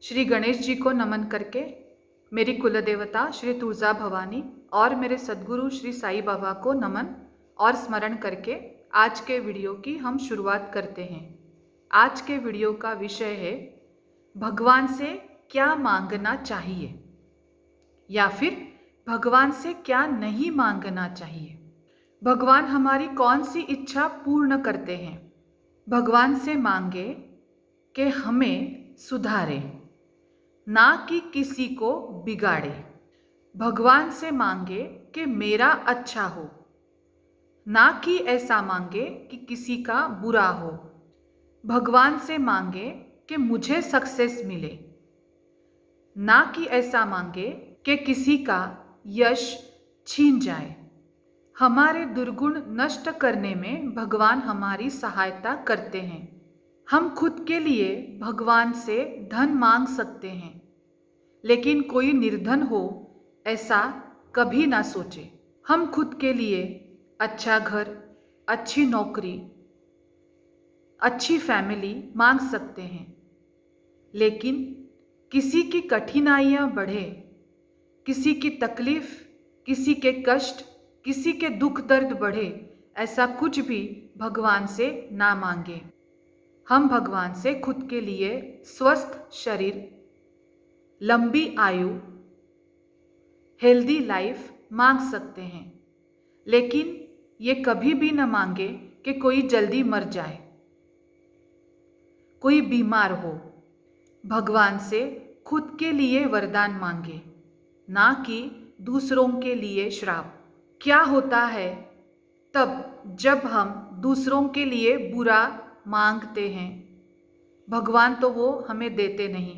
श्री गणेश जी को नमन करके मेरी कुलदेवता श्री तुलजा भवानी और मेरे सद्गुरु श्री साईं बाबा को नमन और स्मरण करके आज के वीडियो की हम शुरुआत करते हैं। आज के वीडियो का विषय है भगवान से क्या मांगना चाहिए या फिर भगवान से क्या नहीं मांगना चाहिए। भगवान हमारी कौन सी इच्छा पूर्ण करते हैं। भगवान से मांगे कि हमें सुधारे, ना कि किसी को बिगाड़े। भगवान से मांगे कि मेरा अच्छा हो, ना कि ऐसा मांगे कि किसी का बुरा हो। भगवान से मांगे कि मुझे सक्सेस मिले, ना कि ऐसा मांगे कि किसी का यश छीन जाए। हमारे दुर्गुण नष्ट करने में भगवान हमारी सहायता करते हैं। हम खुद के लिए भगवान से धन मांग सकते हैं, लेकिन कोई निर्धन हो ऐसा कभी ना सोचे। हम खुद के लिए अच्छा घर, अच्छी नौकरी, अच्छी फैमिली मांग सकते हैं, लेकिन किसी की कठिनाइयाँ बढ़े, किसी की तकलीफ, किसी के कष्ट, किसी के दुख दर्द बढ़े, ऐसा कुछ भी भगवान से ना मांगे। हम भगवान से खुद के लिए स्वस्थ शरीर, लंबी आयु, हेल्दी लाइफ मांग सकते हैं, लेकिन ये कभी भी न मांगे कि कोई जल्दी मर जाए, कोई बीमार हो। भगवान से खुद के लिए वरदान मांगे, ना कि दूसरों के लिए श्राप। क्या होता है तब जब हम दूसरों के लिए बुरा मांगते हैं, भगवान तो वो हमें देते नहीं,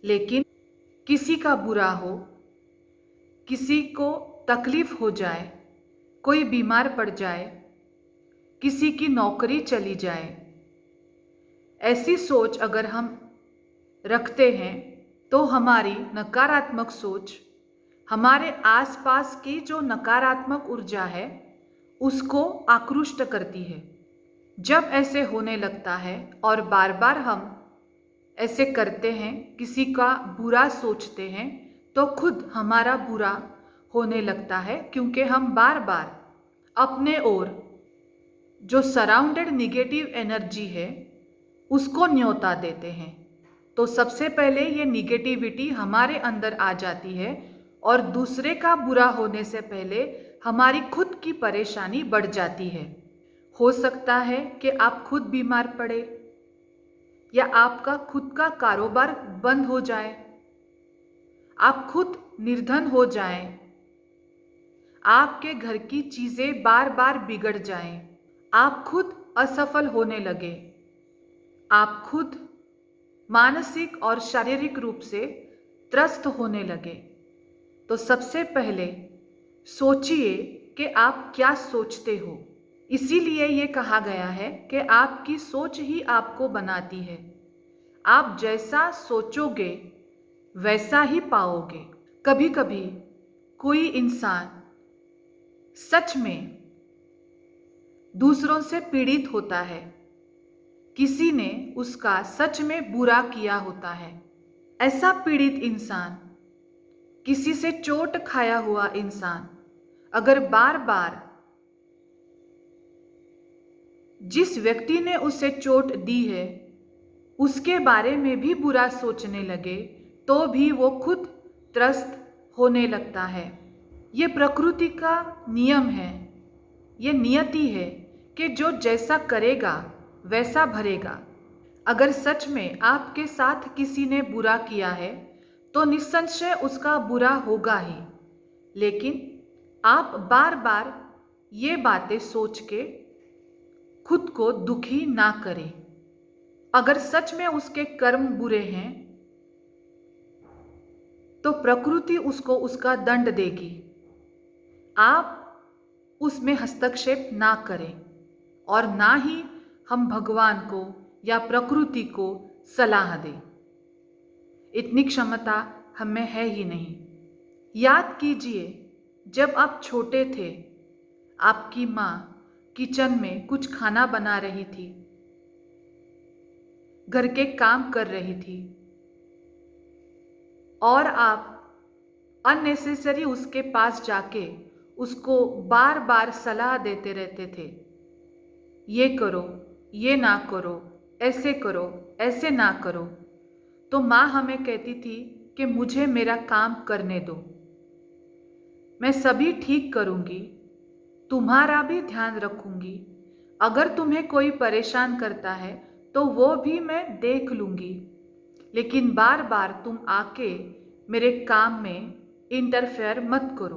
लेकिन किसी का बुरा हो, किसी को तकलीफ हो जाए, कोई बीमार पड़ जाए, किसी की नौकरी चली जाए, ऐसी सोच अगर हम रखते हैं तो हमारी नकारात्मक सोच हमारे आसपास की जो नकारात्मक ऊर्जा है उसको आकृष्ट करती है। जब ऐसे होने लगता है और बार बार हम ऐसे करते हैं, किसी का बुरा सोचते हैं, तो खुद हमारा बुरा होने लगता है, क्योंकि हम बार बार अपने ओर जो सराउंडेड निगेटिव एनर्जी है उसको न्योता देते हैं। तो सबसे पहले ये निगेटिविटी हमारे अंदर आ जाती है और दूसरे का बुरा होने से पहले हमारी खुद की परेशानी बढ़ जाती है। हो सकता है कि आप खुद बीमार पड़े या आपका खुद का कारोबार बंद हो जाए, आप खुद निर्धन हो जाएं, आपके घर की चीजें बार बार बिगड़ जाएं, आप खुद असफल होने लगे, आप खुद मानसिक और शारीरिक रूप से त्रस्त होने लगे। तो सबसे पहले सोचिए कि आप क्या सोचते हो। इसीलिए ये कहा गया है कि आपकी सोच ही आपको बनाती है। आप जैसा सोचोगे वैसा ही पाओगे। कभी कभी कोई इंसान सच में दूसरों से पीड़ित होता है, किसी ने उसका सच में बुरा किया होता है। ऐसा पीड़ित इंसान, किसी से चोट खाया हुआ इंसान अगर बार बार जिस व्यक्ति ने उसे चोट दी है उसके बारे में भी बुरा सोचने लगे, तो भी वो खुद त्रस्त होने लगता है। ये प्रकृति का नियम है, ये नियति है कि जो जैसा करेगा वैसा भरेगा। अगर सच में आपके साथ किसी ने बुरा किया है तो निस्संशय उसका बुरा होगा ही, लेकिन आप बार बार ये बातें सोच के खुद को दुखी ना करें। अगर सच में उसके कर्म बुरे हैं तो प्रकृति उसको उसका दंड देगी। आप उसमें हस्तक्षेप ना करें और ना ही हम भगवान को या प्रकृति को सलाह दें। इतनी क्षमता हमें है ही नहीं। याद कीजिए, जब आप छोटे थे, आपकी माँ किचन में कुछ खाना बना रही थी, घर के काम कर रही थी और आप अननेसेसरी उसके पास जाके उसको बार बार सलाह देते रहते थे, ये करो, ये ना करो, ऐसे ना करो, तो माँ हमें कहती थी कि मुझे मेरा काम करने दो, मैं सभी ठीक करूँगी, तुम्हारा भी ध्यान रखूँगी, अगर तुम्हें कोई परेशान करता है तो वो भी मैं देख लूँगी, लेकिन बार बार तुम आके मेरे काम में इंटरफेयर मत करो।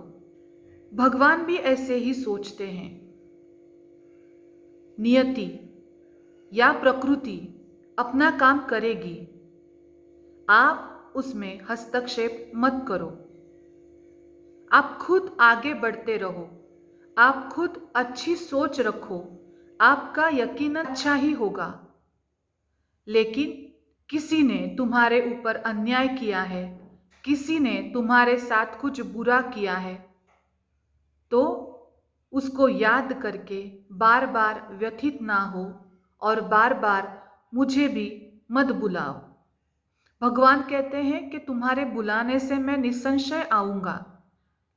भगवान भी ऐसे ही सोचते हैं। नियति या प्रकृति अपना काम करेगी, आप उसमें हस्तक्षेप मत करो। आप खुद आगे बढ़ते रहो, आप खुद अच्छी सोच रखो, आपका यकीनन अच्छा ही होगा। लेकिन किसी ने तुम्हारे ऊपर अन्याय किया है, किसी ने तुम्हारे साथ कुछ बुरा किया है, तो उसको याद करके बार बार व्यथित ना हो और बार बार मुझे भी मत बुलाओ। भगवान कहते हैं कि तुम्हारे बुलाने से मैं निसंशय आऊंगा,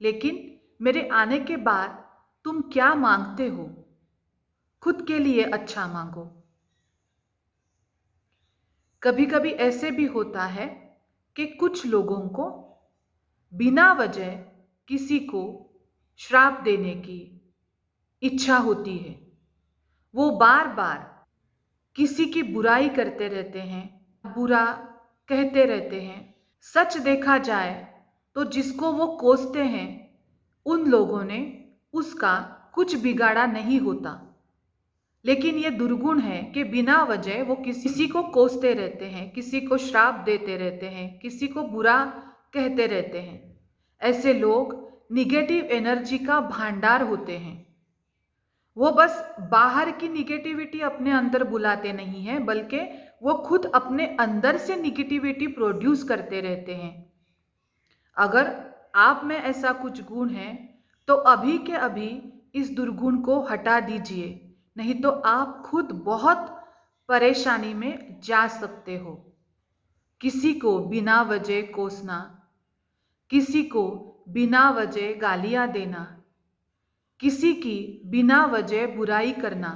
लेकिन मेरे आने के बाद तुम क्या मांगते हो, खुद के लिए अच्छा मांगो। कभी कभी ऐसे भी होता है कि कुछ लोगों को बिना वजह किसी को श्राप देने की इच्छा होती है। वो बार बार किसी की बुराई करते रहते हैं, बुरा कहते रहते हैं। सच देखा जाए तो जिसको वो कोसते हैं उन लोगों ने उसका कुछ बिगाड़ा नहीं होता, लेकिन ये दुर्गुण है कि बिना वजह वो किसी को कोसते रहते हैं, किसी को श्राप देते रहते हैं, किसी को बुरा कहते रहते हैं। ऐसे लोग निगेटिव एनर्जी का भंडार होते हैं। वो बस बाहर की निगेटिविटी अपने अंदर बुलाते नहीं हैं, बल्कि वो खुद अपने अंदर से निगेटिविटी प्रोड्यूस करते रहते हैं। अगर आप में ऐसा कुछ गुण है तो अभी के अभी इस दुर्गुण को हटा दीजिए, नहीं तो आप खुद बहुत परेशानी में जा सकते हो। किसी को बिना वजह कोसना, किसी को बिना वजह गालियां देना, किसी की बिना वजह बुराई करना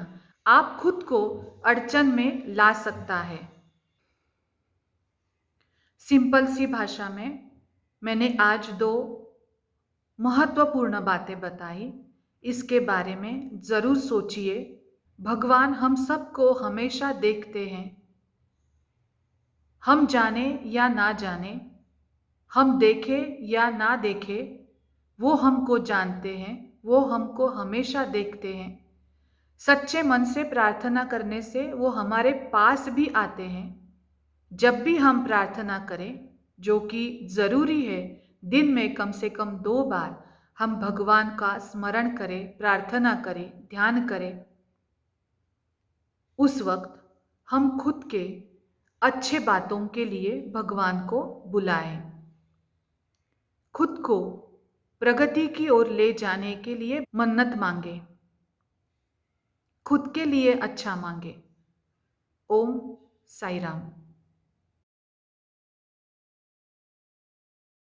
आप खुद को अड़चन में ला सकता है। सिंपल सी भाषा में मैंने आज 2 महत्वपूर्ण बातें बताई, इसके बारे में जरूर सोचिए। भगवान हम सबको हमेशा देखते हैं, हम जाने या ना जाने, हम देखें या ना देखें, वो हमको जानते हैं, वो हमको हमेशा देखते हैं। सच्चे मन से प्रार्थना करने से वो हमारे पास भी आते हैं। जब भी हम प्रार्थना करें, जो कि ज़रूरी है, दिन में कम से कम 2 बार हम भगवान का स्मरण करें, प्रार्थना करें, ध्यान करें, उस वक्त हम खुद के अच्छे बातों के लिए भगवान को बुलाएं। खुद को प्रगति की ओर ले जाने के लिए मन्नत मांगे, खुद के लिए अच्छा मांगे। ओम साई राम।